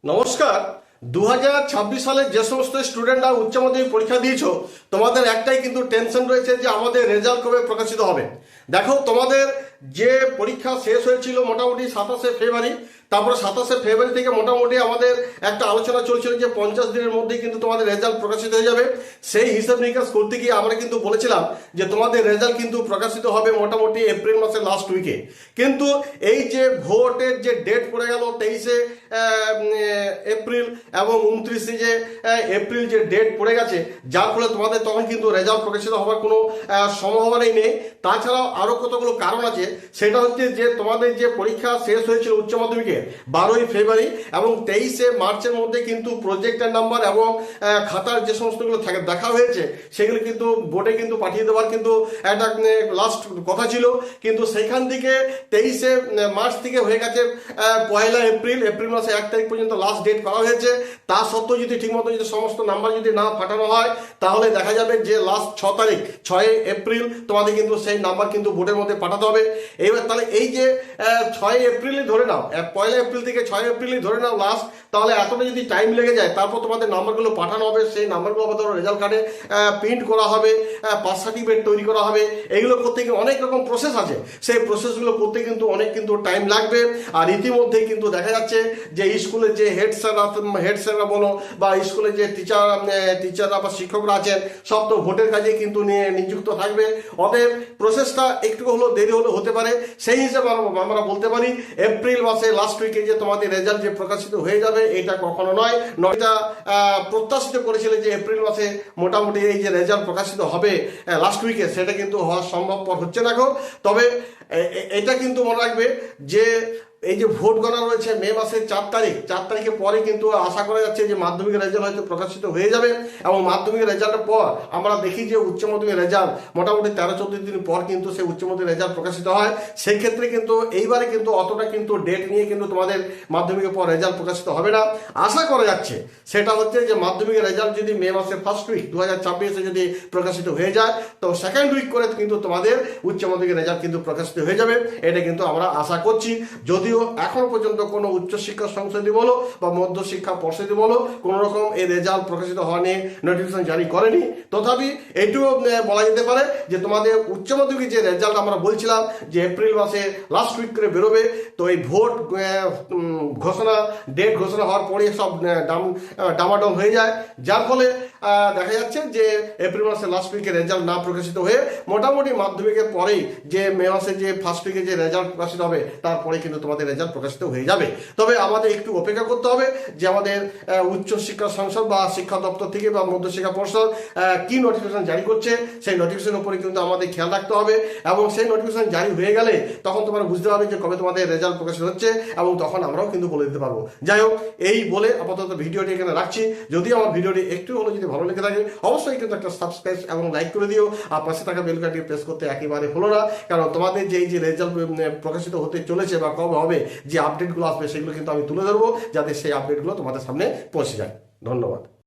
নমস্কার। 2026 সালে যে সমস্ত স্টুডেন্টরা উচ্চ মাধ্যমিক পরীক্ষা দিয়েছো, তোমাদের একটাই কিন্তু টেনশন রয়েছে যে আমাদের রেজাল্ট কবে প্রকাশিত হবে। দেখো, তোমাদের যে পরীক্ষা শেষ হয়েছিল মোটামুটি 27শে ফেব্রুয়ারি, তারপরে 27শে ফেব্রুয়ারি থেকে মোটামুটি আমাদের একটা আলোচনা চলছিল যে 50 দিনের মধ্যেই কিন্তু তোমাদের রেজাল্ট প্রকাশিত হয়ে যাবে। সেই হিসাব নিকাশ করতে গিয়ে আমরা কিন্তু বলেছিলাম যে তোমাদের রেজাল্ট কিন্তু প্রকাশিত হবে মোটামুটি এপ্রিল মাসের লাস্ট উইকে। কিন্তু এই যে ভোটের যে ডেট পড়ে গেল 23শে এপ্রিল এবং 29শে যে এপ্রিল যে ডেট পড়ে গেছে, যার ফলে তোমাদের তখন কিন্তু রেজাল্ট প্রকাশিত হওয়ার কোনো সম্ভাবনাই নেই। তাছাড়াও আরও কতগুলো কারণ আছে। সেটা হচ্ছে যে তোমাদের যে পরীক্ষা শেষ হয়েছিল উচ্চ মাধ্যমিকে 12ই ফেব্রুয়ারি এবং 23শে মার্চের মধ্যে কিন্তু প্রজেক্টের নাম্বার এবং খাতার যে সমস্তগুলো থাকে দেখা হয়েছে সেগুলো কিন্তু বোর্ডে কিন্তু পাঠিয়ে দেওয়ার কিন্তু একটা লাস্ট কথা ছিল। কিন্তু সেখান থেকে 23শে মার্চ থেকে হয়ে গেছে 1 এপ্রিল। এপ্রিল মাসে 1 তারিখ পর্যন্ত লাস্ট ডেট করা হয়েছে। তা সত্ত্বেও যদি ঠিকমতো যদি সমস্ত নাম্বার যদি না পাঠানো হয় তাহলে দেখা যাবে যে লাস্ট 6 তারিখ 6 এপ্রিল তোমাদের কিন্তু সেই নাম্বার কিন্তু বোর্ডের মধ্যে পাঠাতে হবে। এবার তাহলে এই যে 6 এপ্রিলই ধরে নাও, 1 এপ্রিল থেকে 6 এপ্রিলই ধরে নাও লাস্ট, তাহলে এতটা যদি টাইম লেগে যায় তারপর তোমাদের নাম্বারগুলো পাঠানো হবে। সেই নাম্বারগুলো আবার ধরো রেজাল্ট কার্ডে প্রিন্ট করা হবে, পাস সার্টিফিকেট তৈরি করা হবে। এগুলো করতে গিয়ে অনেক রকম প্রসেস আছে। সেই প্রসেসগুলো করতে কিন্তু অনেক কিন্তু টাইম লাগবে। আর ইতিমধ্যেই কিন্তু দেখা যাচ্ছে যে স্কুলের যে হেড স্যাররা বলো বা স্কুলের যে টিচাররা বা শিক্ষকরা আছেন সব তো ভোটের কাজে কিন্তু নিযুক্ত থাকবে। অতএব প্রসেসটা একটু হলেও দেরি হলে হতে পারে। সেই হিসাবে আমরা বলতে পারি এপ্রিল মাসে লাস্ট উইকে যে তোমাদের রেজাল্ট যে প্রকাশিত হয়ে যাবে এটা কখনো নয়। এটা প্রত্যাশিত করেছিল যে এপ্রিল মাসে মোটামুটি এই যে রেজাল্ট প্রকাশিত হবে লাস্ট উইকে, সেটা কিন্তু হওয়া সম্ভবপর হচ্ছে না এখন। তবে এটা কিন্তু মনে রাখবে যে এই যে ভোট গণনা রয়েছে মে মাসের 4 তারিখে পরে কিন্তু আশা করা যাচ্ছে যে মাধ্যমিকের রেজাল্ট হয়তো প্রকাশিত হয়ে যাবে। এবং মাধ্যমিকের রেজাল্টের পর আমরা দেখি যে উচ্চ মাধ্যমিক রেজাল্ট মোটামুটি 13-14 দিন পর কিন্তু সেই উচ্চ মাধ্যমিক রেজাল্ট প্রকাশিত হয়। সেই ক্ষেত্রে কিন্তু এইবারে কিন্তু অতটা কিন্তু ডেট নিয়ে কিন্তু তোমাদের মাধ্যমিকের পর রেজাল্ট প্রকাশিত হবে না। আশা করা যাচ্ছে সেটা হচ্ছে যে মাধ্যমিকের রেজাল্ট যদি মে মাসের ফার্স্ট উইক 2026-এ যদি প্রকাশিত হয়ে যায় তো সেকেন্ড উইক করে কিন্তু তোমাদের উচ্চ মাধ্যমিকের রেজাল্ট কিন্তু প্রকাশিত হয়ে যাবে। এটা কিন্তু আমরা আশা করছি। যদিও এখনো পর্যন্ত কোনো উচ্চশিক্ষা সংসদই বলো বা মধ্যশিক্ষা পর্ষদই বলো কোনো রকম এই রেজাল্ট প্রকাশিত হওয়া নিয়ে নোটিফিকেশন জারি করেনি, তথাপি এটুকু বলা যেতে পারে যে তোমাদের উচ্চ মাধ্যমিক যে রেজাল্ট আমরা বলছিলাম যে এপ্রিল মাসে লাস্ট উইক করে বেরোবে, তো এই ভোট ডেট ঘোষণা হওয়ার পরে সব ডামাডোল হয়ে যায়। যার ফলে দেখা যাচ্ছে যে এপ্রিল মাসে লাস্ট উইকে রেজাল্ট না প্রকাশিত হয়ে মোটামুটি মাধ্যমিকের পরেই যে মে মাসে যে ফার্স্ট উইকে যে রেজাল্ট প্রকাশিত হবে তারপরে কিন্তু তোমাদের রেজাল্ট প্রকাশিত হয়ে যাবে। তবে আমাদের একটু অপেক্ষা করতে হবে যে আমাদের উচ্চ শিক্ষা সংসদ বা শিক্ষা দপ্তর থেকে বা মধ্যশিক্ষা পর্ষদ কি নোটিফিকেশন জারি করছে সেই নোটিফিকেশনের উপরে কিন্তু আমাদের খেয়াল রাখতে হবে। এবং সেই নোটিফিকেশন জারি হয়ে গেলে তখন তোমরা বুঝতে পারবে যে কবে তোমাদের রেজাল্ট প্রকাশিত হচ্ছে এবং তখন আমরাও কিন্তু বলে দিতে পারবো। যাই হোক, এই বলে আপাতত ভিডিওটি এখানে রাখছি। যদি আমার ভিডিওটি একটু হলো যদি ভালো লেগে থাকে অবশ্যই কিন্তু একটা সাবস্ক্রাইব এবং লাইক করে দিও। আর পাশে থাকা বেল বাটনটি প্রেস করতে একেবারে হলো না, কারণ তোমাদের যে এই যে রেজাল্ট প্রকাশিত হতে চলেছে বা কবে হবে যে আপডেটগুলো আসবে সেগুলো কিন্তু আমি তুলে ধরবো যাতে সেই আপডেটগুলো তোমাদের সামনে পৌঁছে যায়। ধন্যবাদ।